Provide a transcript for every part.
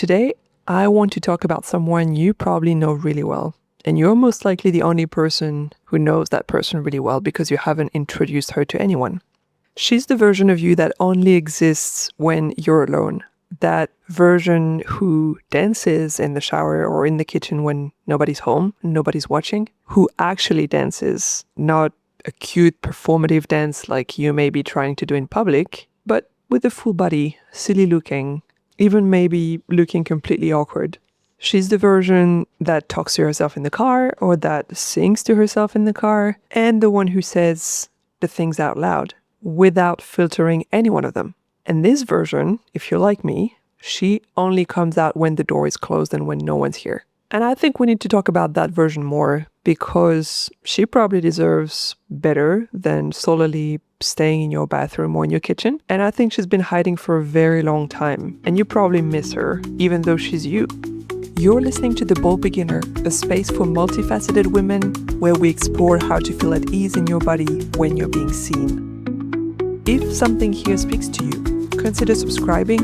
today I want to talk about someone you probably know really well. And you're most likely the only person who knows that person really well because you haven't introduced her to anyone. She's the version of you that only exists when you're alone. That version who dances in the shower or in the kitchen when nobody's home, nobody's watching, who actually dances, not a cute performative dance like you may be trying to do in public, but with a full body, silly looking, even maybe looking completely awkward. She's the version that talks to herself in the car or that sings to herself in the car, and the one who says the things out loud without filtering any one of them. And this version, if you're like me, she only comes out when the door is closed and when no one's here. And I think we need to talk about that version more because she probably deserves better than solely staying in your bathroom or in your kitchen. And I think she's been hiding for a very long time. And you probably miss her, even though she's you. You're listening to The Bold Beginner, a space for multifaceted women where we explore how to feel at ease in your body when you're being seen. If something here speaks to you, consider subscribing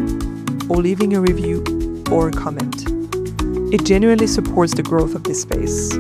or leaving a review or a comment. It genuinely supports the growth of this space.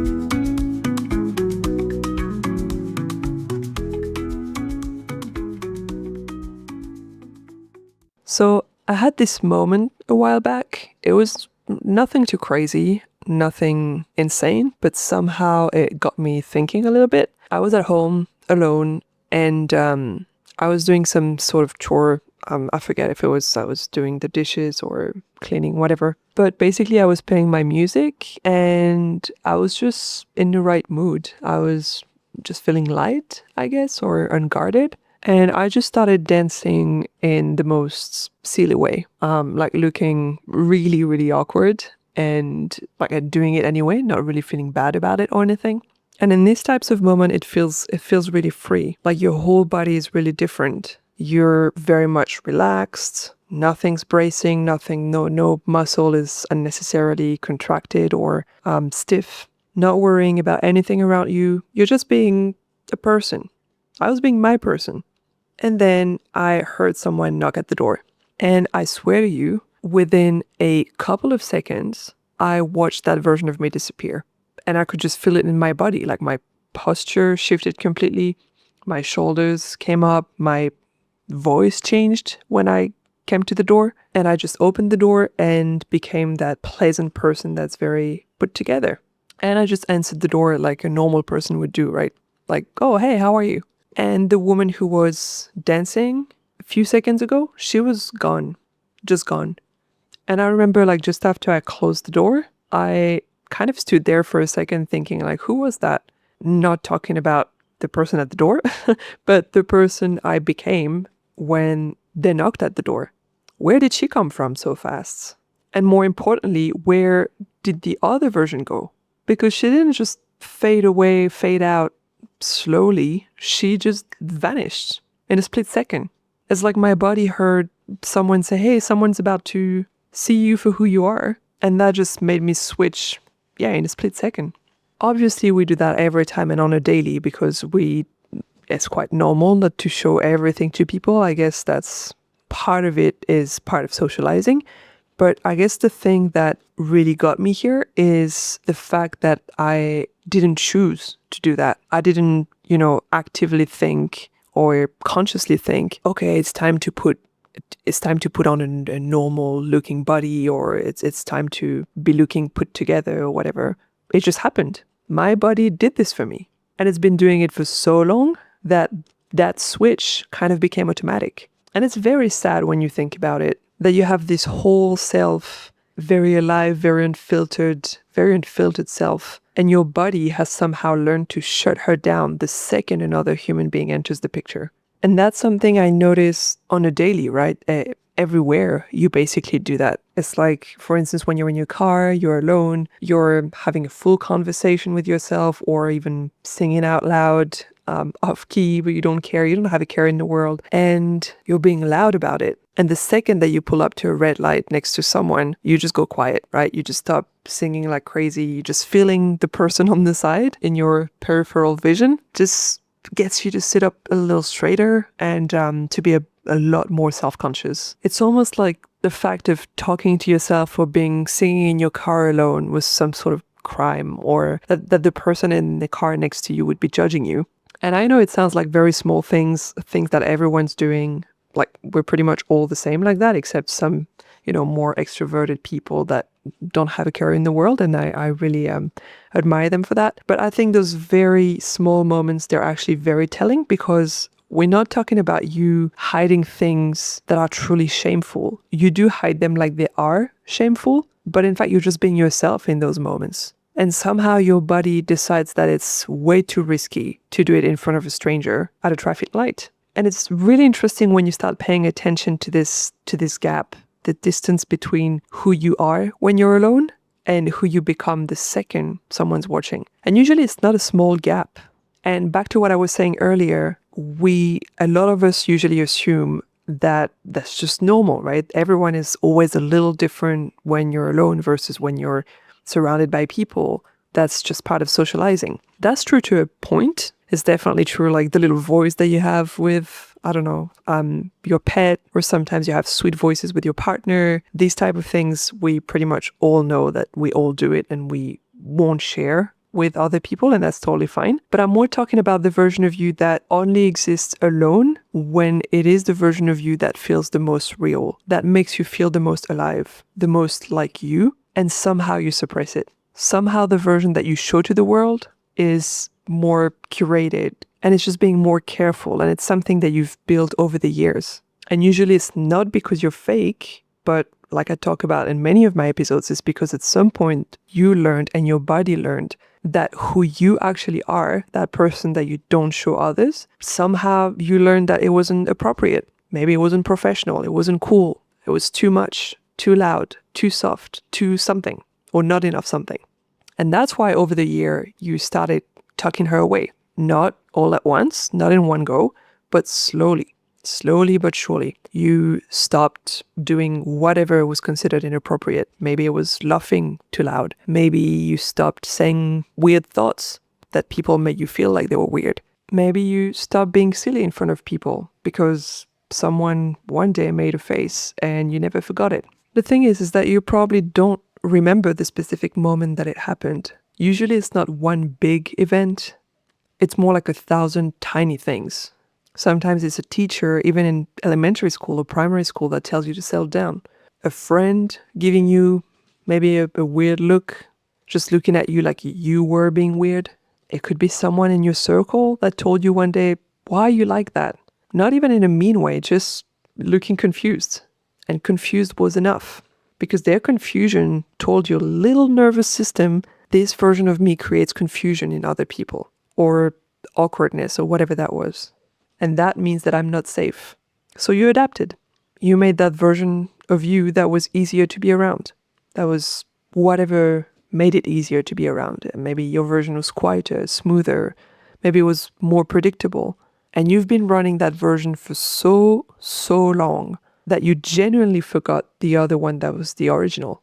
So I had this moment a while back. It was nothing too crazy, nothing insane, but somehow it got me thinking a little bit. I was at home alone and I was doing some sort of chore. I forget if I was doing the dishes or cleaning, whatever. But basically I was playing my music and I was just in the right mood. I was just feeling light, I guess, or unguarded. And I just started dancing in the most silly way, like looking really, really awkward and like doing it anyway, not really feeling bad about it or anything. And in these types of moments, it feels really free. Like your whole body is really different. You're very much relaxed. Nothing's bracing. No muscle is unnecessarily contracted or stiff. Not worrying about anything around you. You're just being a person. I was being my person. And then I heard someone knock at the door. And I swear to you, within a couple of seconds, I watched that version of me disappear. And I could just feel it in my body. Like my posture shifted completely. My shoulders came up. My voice changed when I came to the door. And I just opened the door and became that pleasant person that's very put together. And I just answered the door like a normal person would do, right? Like, oh, hey, how are you? And the woman who was dancing a few seconds ago, she was gone, just gone. And I remember like just after I closed the door, I kind of stood there for a second thinking like, who was that? Not talking about the person at the door, but the person I became when they knocked at the door. Where did she come from so fast? And more importantly, where did the other version go? Because she didn't just fade away, fade out slowly. She just vanished in a split second. It's like my body heard someone say, hey, someone's about to see you for who you are. And that just made me switch, in a split second. Obviously, we do that every time and on a daily because it's quite normal not to show everything to people. I guess that's part of it, is part of socializing. But I guess the thing that really got me here is the fact that I didn't choose to do that. I didn't, actively think or consciously think, okay, it's time to put on a normal looking body, or it's time to be looking put together or whatever. It just happened. My body did this for me. And it's been doing it for so long that switch kind of became automatic. And it's very sad when you think about it, that you have this whole self, very alive, very unfiltered self, and your body has somehow learned to shut her down the second another human being enters the picture. And that's something I notice on a daily, right? Everywhere you basically do that. It's like, for instance, when you're in your car, you're alone, you're having a full conversation with yourself or even singing out loud, off key, but you don't care. You don't have a care in the world. And you're being loud about it. And the second that you pull up to a red light next to someone, you just go quiet, right? You just stop singing like crazy. You're just feeling the person on the side in your peripheral vision. Just gets you to sit up a little straighter and to be a lot more self-conscious. It's almost like the fact of talking to yourself or singing in your car alone was some sort of crime, or that the person in the car next to you would be judging you. And I know it sounds like very small things that everyone's doing. Like, we're pretty much all the same like that, except some, more extroverted people that don't have a care in the world. And I really admire them for that. But I think those very small moments, they're actually very telling, because we're not talking about you hiding things that are truly shameful. You do hide them like they are shameful, but in fact, you're just being yourself in those moments. And somehow your body decides that it's way too risky to do it in front of a stranger at a traffic light. And it's really interesting when you start paying attention to this gap, the distance between who you are when you're alone and who you become the second someone's watching. And usually it's not a small gap. And back to what I was saying earlier, a lot of us usually assume that that's just normal, right? Everyone is always a little different when you're alone versus when you're surrounded by people. That's just part of socializing. That's true to a point. It's definitely true, like the little voice that you have with, I don't know, your pet, or sometimes you have sweet voices with your partner. These type of things, we pretty much all know that we all do it and we won't share with other people, and that's totally fine. But I'm more talking about the version of you that only exists alone, when it is the version of you that feels the most real, that makes you feel the most alive, the most like you, and somehow you suppress it. Somehow the version that you show to the world is more curated, and it's just being more careful, and it's something that you've built over the years. And usually it's not because you're fake, but like I talk about in many of my episodes, it's because at some point you learned and your body learned that who you actually are, that person that you don't show others, somehow you learned that it wasn't appropriate. Maybe it wasn't professional, it wasn't cool, it was too much, too loud, too soft, too something, or not enough something. And that's why over the year you started tucking her away. Not all at once, not in one go, but slowly but surely. You stopped doing whatever was considered inappropriate. Maybe it was laughing too loud. Maybe you stopped saying weird thoughts that people made you feel like they were weird. Maybe you stopped being silly in front of people because someone one day made a face and you never forgot it. The thing is that you probably don't remember the specific moment that it happened. Usually it's not one big event. It's more like 1,000 tiny things. Sometimes it's a teacher, even in elementary school or primary school, that tells you to settle down. A friend giving you maybe a weird look, just looking at you like you were being weird. It could be someone in your circle that told you one day, why are you like that? Not even in a mean way, just looking confused. And confused was enough, because their confusion told your little nervous system, this version of me creates confusion in other people, or awkwardness, or whatever that was. And that means that I'm not safe. So you adapted. You made that version of you that was easier to be around. That was whatever made it easier to be around. Maybe your version was quieter, smoother. Maybe it was more predictable. And you've been running that version for so long that you genuinely forgot the other one that was the original.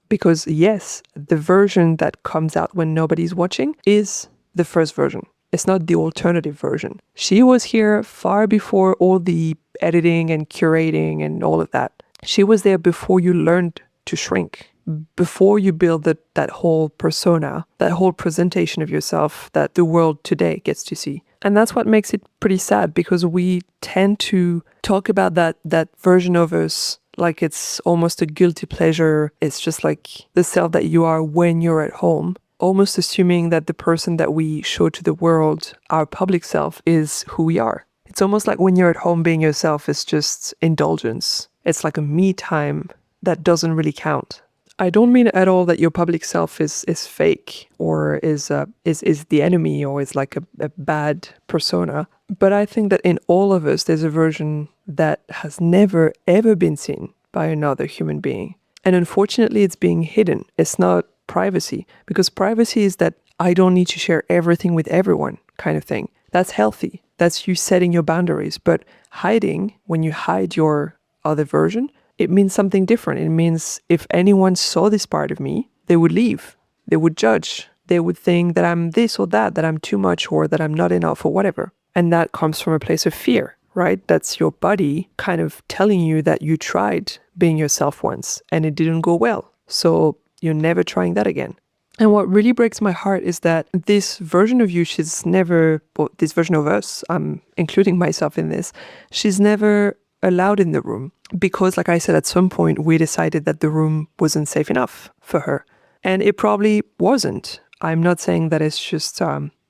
Because yes, the version that comes out when nobody's watching is the first version. It's not the alternative version. She was here far before all the editing and curating and all of that. She was there before you learned to shrink, before you build that whole persona, that whole presentation of yourself that the world today gets to see. And that's what makes it pretty sad, because we tend to talk about that version of us like it's almost a guilty pleasure. It's just like the self that you are when you're at home, almost assuming that the person that we show to the world, our public self, is who we are. It's almost like when you're at home, being yourself is just indulgence. It's like a me time that doesn't really count. I don't mean at all that your public self is fake or is the enemy or is like a bad persona. But I think that in all of us, there's a version that has never, ever been seen by another human being. And unfortunately, it's being hidden. It's not privacy, because privacy is that I don't need to share everything with everyone kind of thing. That's healthy. That's you setting your boundaries. But hiding, when you hide your other version, it means something different. It means if anyone saw this part of me, they would leave. They would judge. They would think that I'm this or that I'm too much or that I'm not enough or whatever. And that comes from a place of fear, right? That's your body kind of telling you that you tried being yourself once and it didn't go well. So you're never trying that again. And what really breaks my heart is that this version of you, this version of us, I'm including myself in this, she's never allowed in the room because, like I said, at some point we decided that the room wasn't safe enough for her. And it probably wasn't. I'm not saying that it's just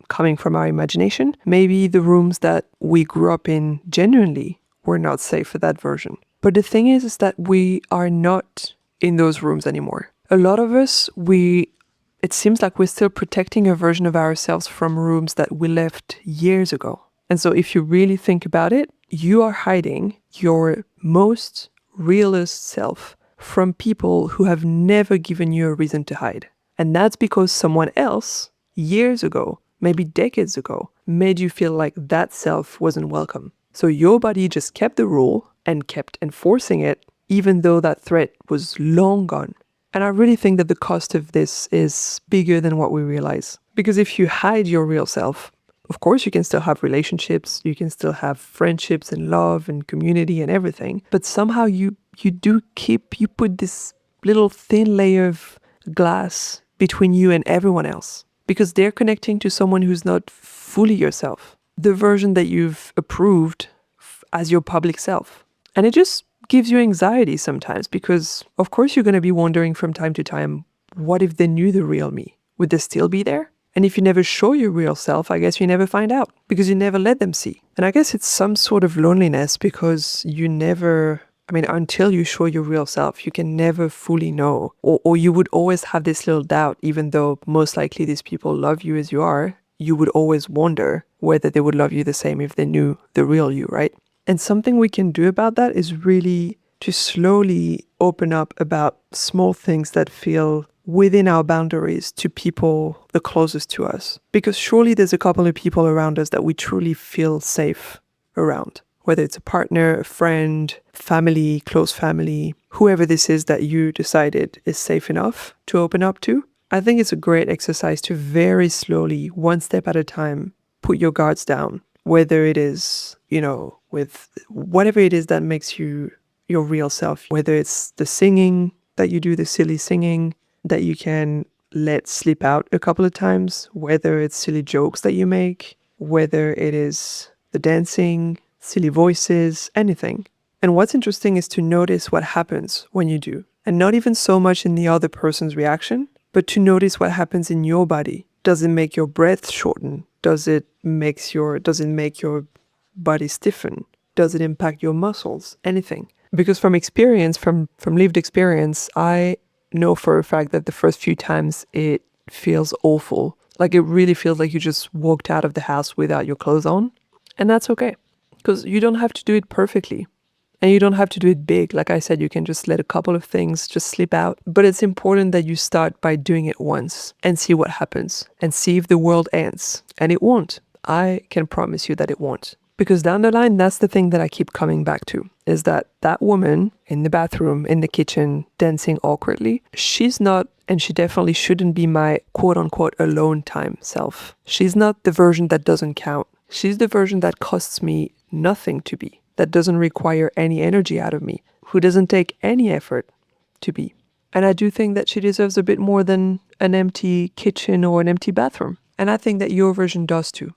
coming from our imagination. Maybe the rooms that we grew up in genuinely were not safe for that version. But the thing is that we are not in those rooms anymore. A lot of us, it seems like we're still protecting a version of ourselves from rooms that we left years ago. And so if you really think about it, you are hiding your most realist self from people who have never given you a reason to hide. And that's because someone else, years ago, maybe decades ago, made you feel like that self wasn't welcome. So your body just kept the rule and kept enforcing it, even though that threat was long gone. And I really think that the cost of this is bigger than what we realize. Because if you hide your real self, of course you can still have relationships, you can still have friendships and love and community and everything, but somehow you put this little thin layer of glass between you and everyone else. Because they're connecting to someone who's not fully yourself. The version that you've approved as your public self. And it just gives you anxiety sometimes because, of course, you're going to be wondering from time to time, what if they knew the real me? Would they still be there? And if you never show your real self, I guess you never find out because you never let them see. And I guess it's some sort of loneliness because until you show your real self, you can never fully know. Or you would always have this little doubt, even though most likely these people love you as you are, you would always wonder whether they would love you the same if they knew the real you, right? And something we can do about that is really to slowly open up about small things that feel within our boundaries to people the closest to us. Because surely there's a couple of people around us that we truly feel safe around. Whether it's a partner, a friend, family, close family, whoever this is that you decided is safe enough to open up to. I think it's a great exercise to very slowly, one step at a time, put your guards down. Whether it is, with whatever it is that makes you your real self, whether it's the singing that you do, the silly singing that you can let slip out a couple of times, whether it's silly jokes that you make, whether it is the dancing, silly voices, anything. And what's interesting is to notice what happens when you do. And not even so much in the other person's reaction, but to notice what happens in your body. Does it make your breath shorten? Does it make your body stiffen? Does it impact your muscles? Anything. Because from experience, from lived experience, I know for a fact that the first few times it feels awful. Like it really feels like you just walked out of the house without your clothes on. And that's okay. Because you don't have to do it perfectly. And you don't have to do it big. Like I said, you can just let a couple of things just slip out. But it's important that you start by doing it once and see what happens and see if the world ends. And it won't. I can promise you that it won't. Because down the line, that's the thing that I keep coming back to, is that woman in the bathroom, in the kitchen, dancing awkwardly, she's not, and she definitely shouldn't be my quote-unquote alone time self. She's not the version that doesn't count. She's the version that costs me nothing to be, that doesn't require any energy out of me, who doesn't take any effort to be. And I do think that she deserves a bit more than an empty kitchen or an empty bathroom. And I think that your version does too.